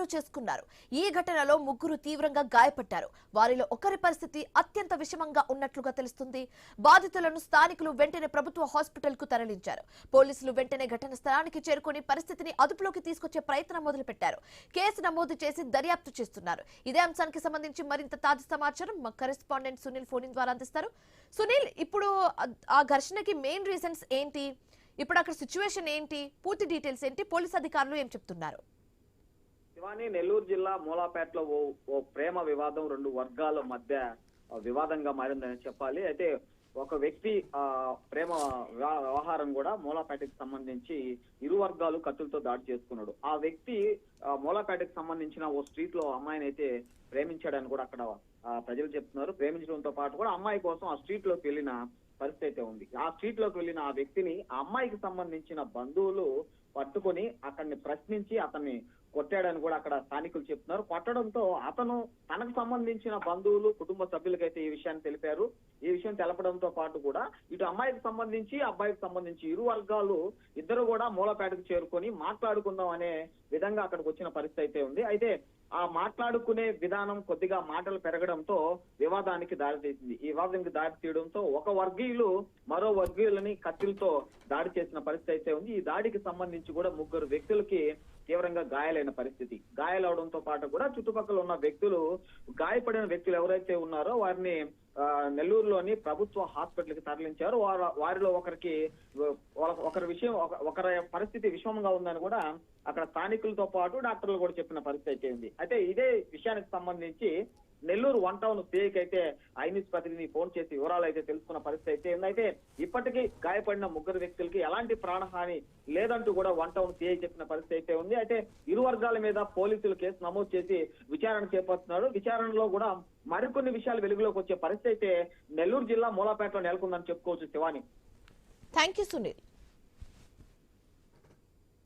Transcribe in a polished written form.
స్వాధీనం చేసుకున్నారు. ఈ ఘటనలో ముగ్గురు తీవ్రంగా గాయపడ్డారు. వారిలో ఒకరి పరిస్థితి అత్యంత విషమంగా ఉన్నట్లుగా తెలుస్తుంది. బాధితులను స్థానికులు వెంటనే ప్రభుత్వ హాస్పిటల్ కు తరలించారు. పోలీసులు వెంటనే ఘటన స్థలానికి చేరుకుని పరిస్థితిని అదుపులోకి తీసుకొచ్చే ప్రయత్నం మొదలుపెట్టారు. కేసు నమోదు చేసి దర్యాప్తు చేస్తున్నారు. ఇదే అంశానికి సంబంధించి మరింత తాజా సమాచారం మా కరెస్పాండెంట్ సునీల్ ఫోన్ ద్వారా అందిస్తారు. సునీల్, ఇప్పుడు ఆ ఘర్షణకి మెయిన్ రీజన్స్ ఏంటి? ఇప్పుడు అక్కడ సిచ్యువేషన్ ఏంటి? పూర్తి డీటెయిల్స్ ఏంటి? పోలీస్ అధికారులు ఏం చెప్తున్నారు? శివాని, నెల్లూరు జిల్లా మూలాపేటలో ఓ ప్రేమ వివాదం రెండు వర్గాల మధ్య వివాదంగా మారిందని చెప్పాలి. అయితే ఒక వ్యక్తి ప్రేమ వ్యవహారం కూడా మూలాపేటకి సంబంధించి ఇరు వర్గాలు కత్తులతో దాడి చేసుకున్నాడు. ఆ వ్యక్తి మూలాపేటకి సంబంధించిన ఓ స్ట్రీట్ లో అమ్మాయిని అయితే ప్రేమించాడని కూడా అక్కడ ప్రజలు చెప్తున్నారు. ప్రేమించడంతో పాటు కూడా అమ్మాయి కోసం ఆ స్ట్రీట్ లోకి వెళ్ళిన పరిస్థితి అయితే ఉంది. ఆ స్ట్రీట్ లోకి వెళ్ళిన ఆ వ్యక్తిని ఆ అమ్మాయికి సంబంధించిన బంధువులు పట్టుకొని అతన్ని ప్రశ్నించి అతన్ని కొట్టాడని కూడా అక్కడ స్థానికులు చెప్తున్నారు. కొట్టడంతో అతను తనకు సంబంధించిన బంధువులు కుటుంబ సభ్యులకైతే ఈ విషయాన్ని తెలిపారు. ఈ విషయం తెలపడంతో పాటు కూడా ఇటు అమ్మాయికి సంబంధించి అబ్బాయికి సంబంధించి ఇరు వర్గాలు ఇద్దరు కూడా మూలపేటకు చేరుకొని మాట్లాడుకుందాం అనే విధంగా అక్కడికి వచ్చిన పరిస్థితి అయితే ఉంది. అయితే ఆ మాట్లాడుకునే విధానం కొద్దిగా మాటలు పెరగడంతో వివాదానికి దారితీసింది. ఈ వివాదానికి దారి తీయడంతో ఒక వర్గీయులు మరో వర్గీయులని కత్తిలతో దాడి చేసిన పరిస్థితి అయితే ఉంది. ఈ దాడికి సంబంధించి కూడా ముగ్గురు వ్యక్తులకి తీవ్రంగా గాయాలైన పరిస్థితి. గాయాలవడంతో పాటు కూడా చుట్టుపక్కల ఉన్న వ్యక్తులు, గాయపడిన వ్యక్తులు ఎవరైతే ఉన్నారో వారిని నెల్లూరులోని ప్రభుత్వ హాస్పిటల్ కి తరలించారు. వారిలో ఒకరి పరిస్థితి విషమంగా ఉందని కూడా అక్కడ స్థానికులతో పాటు డాక్టర్లు కూడా చెప్పిన పరిస్థితి అయితే ఉంది. అయితే ఇదే విషయానికి సంబంధించి నెల్లూరు వన్ టౌన్ సిఐకి అయితే ఐన్యూస్ ప్రతినిధి ఫోన్ చేసి వివరాలు అయితే తెలుసుకున్న పరిస్థితి అయితే ఉంది. అయితే ఇప్పటికీ గాయపడిన ముగ్గురు వ్యక్తులకి ఎలాంటి ప్రాణహాని లేదంటూ కూడా వన్ టౌన్ సిఐ చెప్పిన పరిస్థితి అయితే ఉంది. అయితే ఇరు వర్గాల మీద పోలీసులు కేసు నమోదు చేసి విచారణ చేపడుతున్నారు. విచారణలో కూడా మరికొన్ని విషయాలు వెలుగులోకి వచ్చే పరిస్థితి అయితే నెల్లూరు జిల్లా మూలాపేటలో నెలకొందని చెప్పుకోవచ్చు. శివాని. Thank you Sunil.